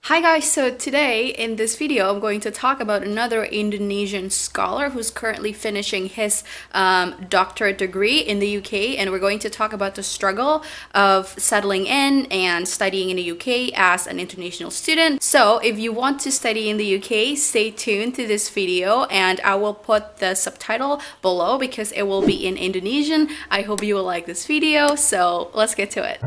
Hi guys, so today in this video I'm going to talk about another Indonesian scholar who's currently finishing his doctorate degree in the UK, and we're going to talk about the struggle of settling in and studying in the UK as an international student. So if you want to study in the UK, stay tuned to this video and I will put the subtitle below because it will be in Indonesian. I hope you will like this video, so let's get to it.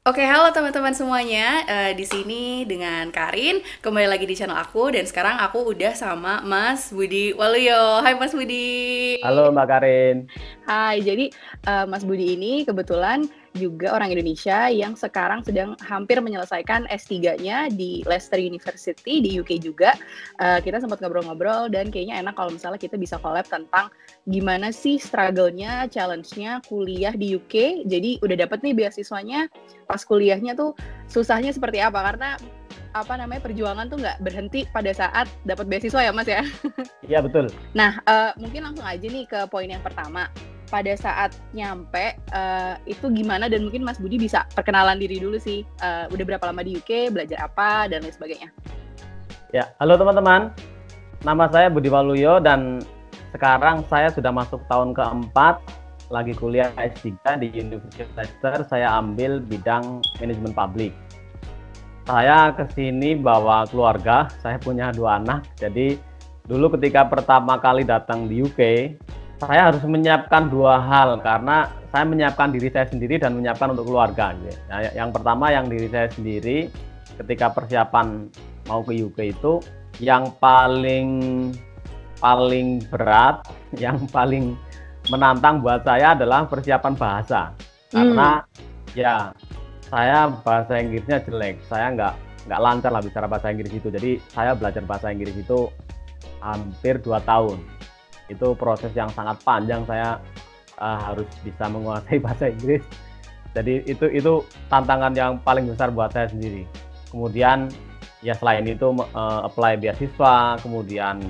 Oke, halo teman-teman semuanya. Di sini dengan Karin, kembali lagi di channel aku dan sekarang aku udah sama Mas Budi Waluyo. Hai Mas Budi. Halo Mbak Karin. Hai, jadi Mas Budi ini kebetulan juga orang Indonesia yang sekarang sedang hampir menyelesaikan S3-nya di Leicester University di UK juga. Kita sempat ngobrol-ngobrol dan kayaknya enak kalau misalnya kita bisa collab tentang gimana sih struggle-nya, challenge-nya kuliah di UK. Jadi udah dapet nih beasiswanya, pas kuliahnya tuh susahnya seperti apa, karena perjuangan tuh nggak berhenti pada saat dapat beasiswa ya Mas ya. Iya betul. Nah, mungkin langsung aja nih ke poin yang pertama. Pada saat nyampe, itu gimana, dan mungkin Mas Budi bisa perkenalan diri dulu sih. Udah berapa lama di UK, belajar apa, dan lain sebagainya. Ya, halo teman-teman. Nama saya Budi Waluyo dan sekarang saya sudah masuk tahun keempat, lagi kuliah S3 di Universitas Leicester. Saya ambil bidang manajemen publik. Saya kesini bawa keluarga, saya punya 2 anak. Jadi dulu ketika pertama kali datang di UK, saya harus menyiapkan 2 hal, karena saya menyiapkan diri saya sendiri dan menyiapkan untuk keluarga. Nah, yang pertama yang diri saya sendiri, ketika persiapan mau ke UK itu, yang paling berat, yang paling menantang buat saya adalah persiapan bahasa. Karena ya saya bahasa Inggrisnya jelek, saya nggak lancar lah bicara bahasa Inggris itu. Jadi saya belajar bahasa Inggris itu hampir 2 tahun. Itu proses yang sangat panjang, saya harus bisa menguasai bahasa Inggris. Jadi itu tantangan yang paling besar buat saya sendiri. Kemudian ya selain itu apply beasiswa, kemudian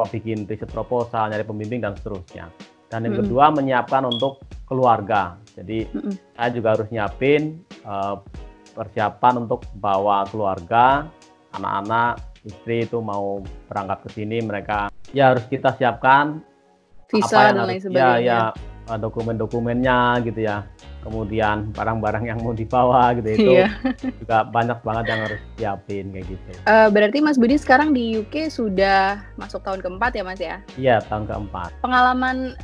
bikin riset proposal, nyari pembimbing dan seterusnya. Dan yang kedua menyiapkan untuk keluarga. Jadi saya juga harus nyiapin persiapan untuk bawa keluarga, anak-anak, istri itu mau berangkat ke sini, mereka ya harus kita siapkan visa dan lain sebagainya. Dokumen-dokumennya gitu ya. Kemudian barang-barang yang mau dibawa gitu itu juga banyak banget yang harus siapin kayak gitu. Berarti Mas Budi sekarang di UK sudah masuk tahun keempat ya Mas ya? Iya, tahun keempat. Pengalaman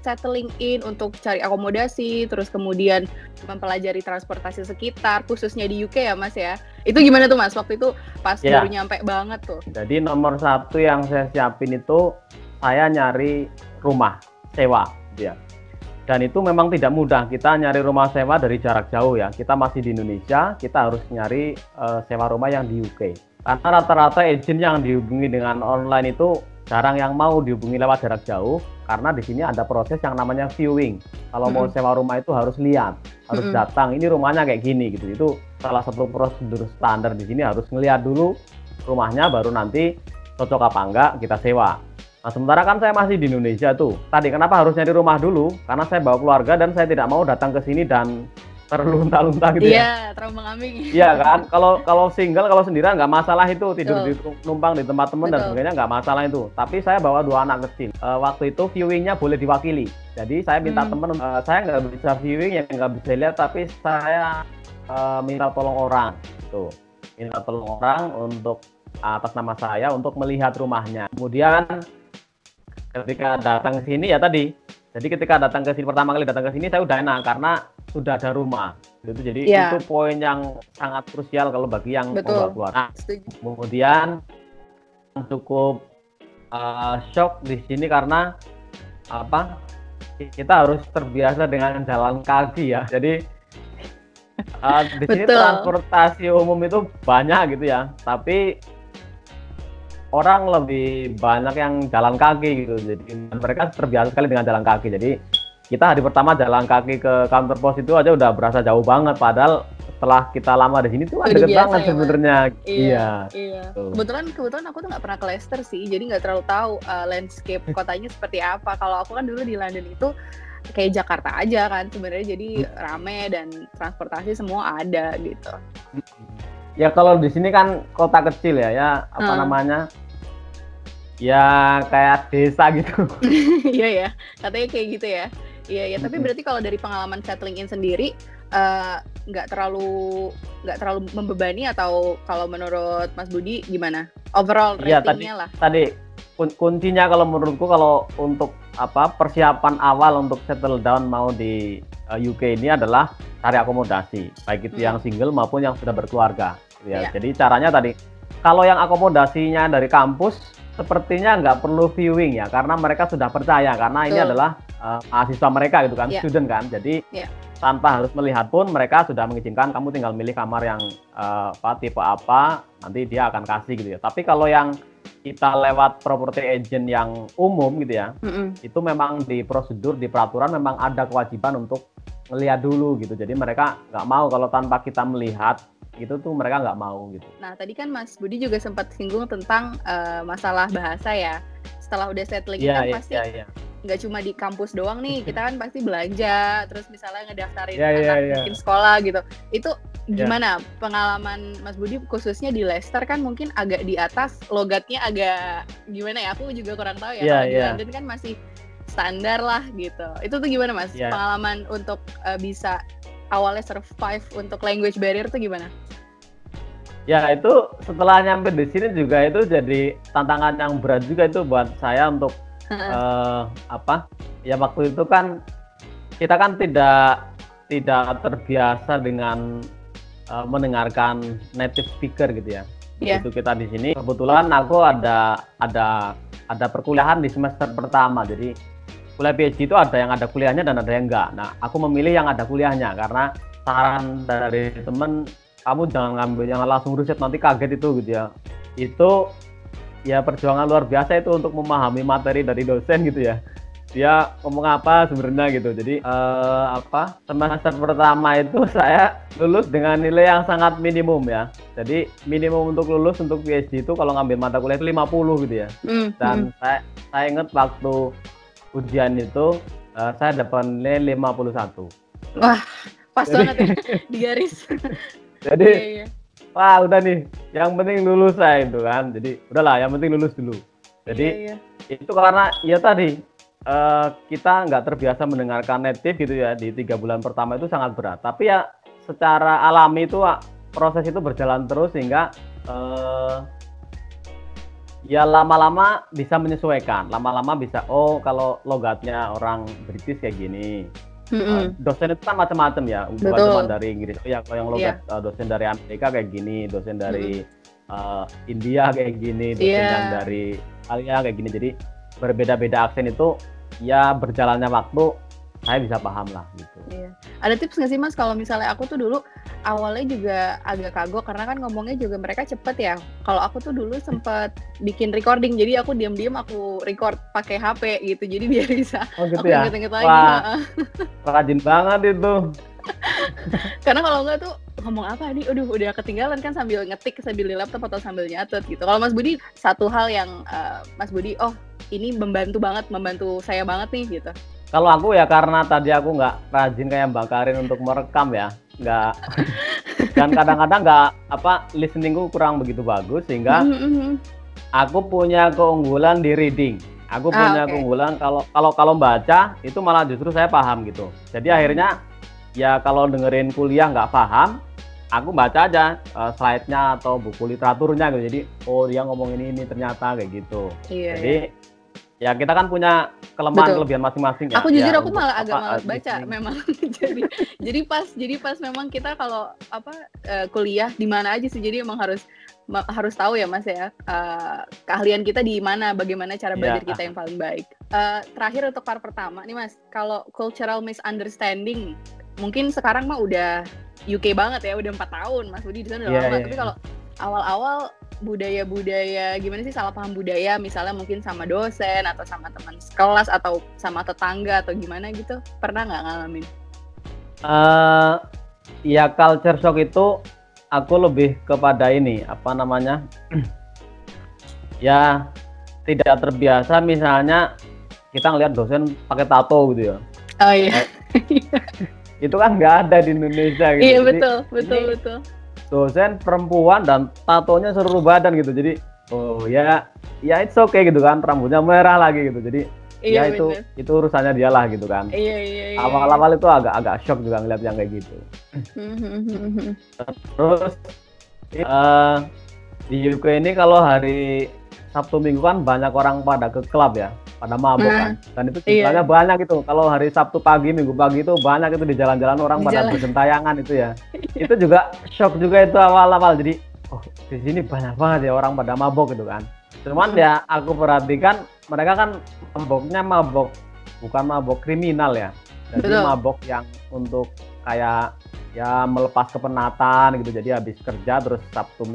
settling in untuk cari akomodasi, terus kemudian mempelajari transportasi sekitar, khususnya di UK ya Mas ya. Itu gimana tuh Mas waktu itu pas baru nyampe banget tuh? Jadi nomor 1 yang saya siapin itu saya nyari rumah sewa ya. Dan itu memang tidak mudah, kita nyari rumah sewa dari jarak jauh ya. Kita masih di Indonesia, kita harus nyari sewa rumah yang di UK. Karena rata-rata agent yang dihubungi dengan online itu jarang yang mau dihubungi lewat jarak jauh, karena di sini ada proses yang namanya viewing. Kalau mau sewa rumah itu harus lihat, harus datang, ini rumahnya kayak gini gitu. Itu salah satu prosedur standar di sini, harus ngelihat dulu rumahnya, baru nanti cocok apa enggak kita sewa. Nah, sementara kan saya masih di Indonesia tuh. Tadi kenapa harus nyari rumah dulu? Karena saya bawa keluarga dan saya tidak mau datang ke sini dan terlunta-lunta gitu ya. Iya, terombang-ambing. Iya kan? Kalau single, kalau sendirian nggak masalah itu, tidur di numpang di tempat teman dan sebagainya nggak masalah itu. Tapi saya bawa 2 anak kecil. Waktu itu viewingnya boleh diwakili. Jadi saya minta teman, saya nggak bisa viewing, yang nggak bisa lihat, tapi saya minta tolong orang. Tuh, minta tolong orang untuk atas nama saya untuk melihat rumahnya. Kemudian ketika datang ke sini ya tadi. Jadi ketika datang ke sini, pertama kali datang ke sini saya udah enak karena sudah ada rumah. Jadi itu poin yang sangat krusial kalau bagi yang mau keluar. Nah, kemudian cukup shock di sini karena kita harus terbiasa dengan jalan kaki ya. Jadi di sini transportasi umum itu banyak gitu ya. Tapi orang lebih banyak yang jalan kaki gitu, jadi mereka terbiasa sekali dengan jalan kaki. Jadi kita hari pertama jalan kaki ke kantor pos itu aja udah berasa jauh banget, padahal setelah kita lama di sini tuh deket banget ya, sebenarnya. Iya. Kebetulan aku tuh nggak pernah ke Leicester sih, jadi nggak terlalu tahu landscape kotanya seperti apa. Kalau aku kan dulu di London itu kayak Jakarta aja kan sebenarnya, jadi rame dan transportasi semua ada gitu. Ya kalau di sini kan kota kecil ya apa namanya? Ya kayak desa gitu. Iya ya, katanya kayak gitu ya. Iya ya, tapi berarti kalau dari pengalaman settling in sendiri nggak terlalu membebani, atau kalau menurut Mas Budi gimana? Overall ratingnya lah. Tadi kuncinya kalau menurutku, kalau untuk persiapan awal untuk settle down mau di UK ini adalah cari akomodasi, baik itu yang single maupun yang sudah berkeluarga. Ya, jadi caranya tadi, kalau yang akomodasinya dari kampus, sepertinya nggak perlu viewing ya, karena mereka sudah percaya, karena ini adalah mahasiswa mereka gitu kan, student kan. Jadi tanpa harus melihat pun mereka sudah mengizinkan kamu tinggal milih kamar yang tipe apa, nanti dia akan kasih gitu ya. Tapi kalau yang kita lewat property agent yang umum gitu ya, itu memang di prosedur, di peraturan memang ada kewajiban untuk melihat dulu gitu. Jadi mereka nggak mau kalau tanpa kita melihat, itu tuh mereka nggak mau gitu. Nah tadi kan Mas Budi juga sempat singgung tentang masalah bahasa ya. Setelah udah settling kan pasti nggak cuma di kampus doang nih, kita kan pasti belanja, terus misalnya ngedaftarin anak bikin sekolah gitu. Itu gimana pengalaman Mas Budi khususnya di Leicester, kan mungkin agak di atas, logatnya agak gimana ya, aku juga kurang tahu ya. Kalau di London kan masih standar lah gitu. Itu tuh gimana Mas? Pengalaman untuk bisa awalnya survive untuk language barrier tuh gimana? Ya itu setelah nyampe di sini juga itu jadi tantangan yang berat juga itu buat saya untuk ya waktu itu kan kita kan tidak terbiasa dengan mendengarkan native speaker gitu ya. Itu kita di sini kebetulan aku ada perkuliahan di semester pertama, jadi kuliah PhD itu ada yang ada kuliahnya dan ada yang enggak. Nah, aku memilih yang ada kuliahnya karena saran dari temen, kamu jangan langsung riset, nanti kaget itu gitu ya. Itu ya perjuangan luar biasa itu untuk memahami materi dari dosen gitu ya. Dia ngomong apa sebenarnya gitu. Jadi semester pertama itu saya lulus dengan nilai yang sangat minimum ya. Jadi minimum untuk lulus untuk PhD itu kalau ngambil mata kuliah itu 50 gitu ya. Dan saya ingat waktu ujian itu saya dapat nilai 51. Wah, pas banget ya di garis. Jadi wah udah nih, yang penting lulus saya itu kan. Jadi udahlah, yang penting lulus dulu. Jadi itu karena ya tadi kita nggak terbiasa mendengarkan native gitu ya, di 3 bulan pertama itu sangat berat. Tapi ya secara alami itu proses itu berjalan terus sehingga ya lama-lama bisa menyesuaikan, lama-lama bisa kalau logatnya orang British kayak gini. Dosen itu kan macam-macam ya, bukan cuma dari Inggris. Ya kalau yang logat dosen dari Amerika kayak gini, dosen dari India kayak gini, dosen yang dari Italia kayak gini. Jadi berbeda-beda aksen itu ya berjalannya waktu saya bisa paham lah gitu. Ada tips nggak sih Mas, kalau misalnya aku tuh dulu awalnya juga agak kagok karena kan ngomongnya juga mereka cepet ya. Kalau aku tuh dulu sempet bikin recording, jadi aku diam-diam aku record pakai HP gitu, jadi biar bisa gitu aku ya? inget-inget lagi. Rajin banget itu. Karena kalau enggak tuh ngomong apa nih, udah ketinggalan kan, sambil ngetik sambil di laptop atau sambil nyatet gitu. Kalau Mas Budi, satu hal yang Mas Budi, ini membantu saya banget nih gitu. Kalau aku ya karena tadi aku nggak rajin kayak Mbak Karin untuk merekam ya, nggak, dan kadang-kadang nggak listeningku kurang begitu bagus, sehingga aku punya keunggulan di reading. Aku punya keunggulan kalau baca itu malah justru saya paham gitu. Jadi akhirnya ya kalau dengerin kuliah nggak paham, aku baca aja slide-nya atau buku literaturnya gitu. Jadi dia ngomong ini ternyata kayak gitu. Jadi ya kita kan punya kelebihan masing-masing ya. Aku jujur aku malah agak malas baca memang. jadi pas memang kita kalau kuliah di mana aja sih, jadi emang harus tahu ya Mas ya, keahlian kita di mana, bagaimana cara belajar kita yang paling baik. Terakhir untuk part pertama nih Mas, kalau cultural misunderstanding mungkin sekarang mah udah UK banget ya, udah 4 tahun Mas Budi di sana udah lama. Tapi kalau awal-awal budaya-budaya gimana sih, salah paham budaya misalnya mungkin sama dosen atau sama teman sekelas atau sama tetangga atau gimana gitu, pernah nggak ngalamin? Ya culture shock itu aku lebih kepada ini ya tidak terbiasa, misalnya kita ngelihat dosen pakai tato gitu ya. Oh iya. Itu kan nggak ada di Indonesia gitu. Iya Jadi, betul. dosen perempuan dan tatonya seluruh badan gitu. Jadi oh ya it's okay gitu kan, rambutnya merah lagi gitu. Jadi Iya, ya itu urusannya dia lah gitu kan. Iya. Awal-awal itu agak shock juga ngeliat yang kayak gitu. Terus di UK ini kalau hari Sabtu Minggu kan banyak orang pada ke klub ya, pada mabuk kan. Dan itu jumlahnya banyak itu. Kalau hari Sabtu pagi, Minggu pagi itu banyak itu di jalan-jalan orang pada bergentayangan itu ya. Itu juga shock juga itu awal-awal. Jadi oh di sini banyak banget ya orang pada mabuk gitu kan. Cuman ya aku perhatikan mereka kan maboknya bukan mabok kriminal ya. Jadi mabok yang untuk kayak ya melepas kepenatan gitu. Jadi habis kerja terus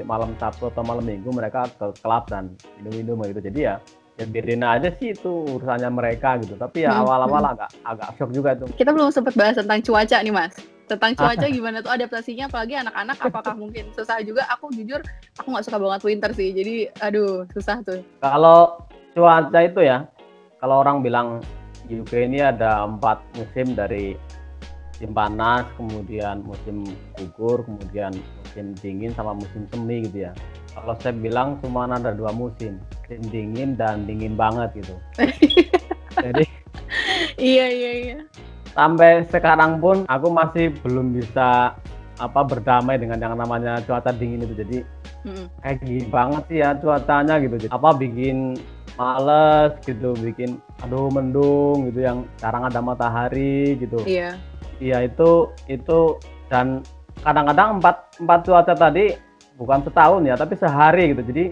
malam Sabtu atau malam Minggu mereka ke klub dan minum gitu. Jadi ya biarin aja sih itu urusannya mereka gitu. Tapi ya awal-awal agak shock juga tuh. Kita belum sempat bahas tentang cuaca nih Mas. Tentang cuaca gimana tuh adaptasinya, apalagi anak-anak apakah mungkin susah juga? Aku jujur aku nggak suka banget winter sih. Jadi aduh susah tuh. Kalau cuaca itu ya, kalau orang bilang UK ini ada 4 musim, dari musim panas, kemudian musim gugur, kemudian musim dingin sama musim semi gitu ya. Kalau saya bilang cuma ada 2 musim, musim dingin dan dingin banget gitu. Jadi iya. Sampai sekarang pun aku masih belum bisa berdamai dengan yang namanya cuaca dingin itu. Jadi kayak gini banget sih ya cuacanya gitu. Jadi, bikin males gitu, bikin mendung gitu, yang jarang ada matahari gitu. Iya itu dan kadang-kadang empat cuaca tadi bukan setahun ya, tapi sehari gitu. Jadi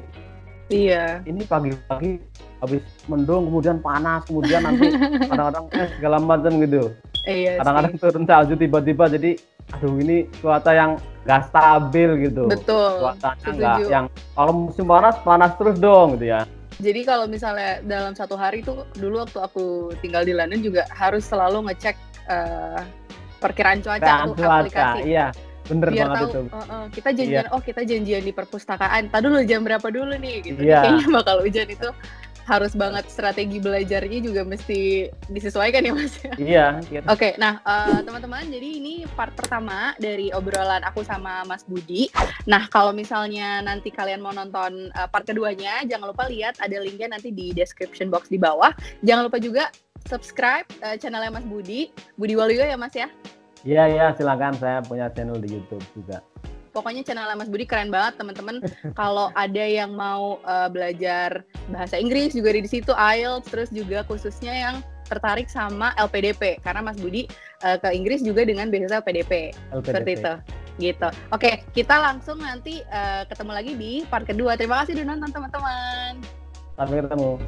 ini pagi-pagi habis mendung, kemudian panas, kemudian nanti kadang-kadang segala macam gitu. Kadang-kadang turun salju tiba-tiba. Jadi ini cuaca yang gak stabil gitu. Betul. Cuacanya nggak yang kalau musim panas terus dong gitu ya. Jadi kalau misalnya dalam satu hari tuh, dulu waktu aku tinggal di London juga harus selalu ngecek perkiraan cuaca tuh aplikasi. Iya, bener biar banget tahu, itu. Kita janjian, kita janjian di perpustakaan. Tadi dulu jam berapa dulu nih gitu. Kayaknya bakal hujan itu harus banget, strategi belajarnya juga mesti disesuaikan ya Mas. Iya. Oke, nah teman-teman, jadi ini part pertama dari obrolan aku sama Mas Budi. Nah, kalau misalnya nanti kalian mau nonton part keduanya, jangan lupa lihat ada linknya nanti di description box di bawah. Jangan lupa juga subscribe channelnya Mas Budi Waluyo ya Mas ya. Iya, silakan, saya punya channel di YouTube juga. Pokoknya channel Mas Budi keren banget teman-teman. Kalau ada yang mau belajar bahasa Inggris juga di situ, IELTS, terus juga khususnya yang tertarik sama LPDP, karena Mas Budi ke Inggris juga dengan beasiswa LPDP. Seperti itu. Gitu. Oke, kita langsung nanti ketemu lagi di part kedua. Terima kasih udah nonton teman-teman. Sampai ketemu.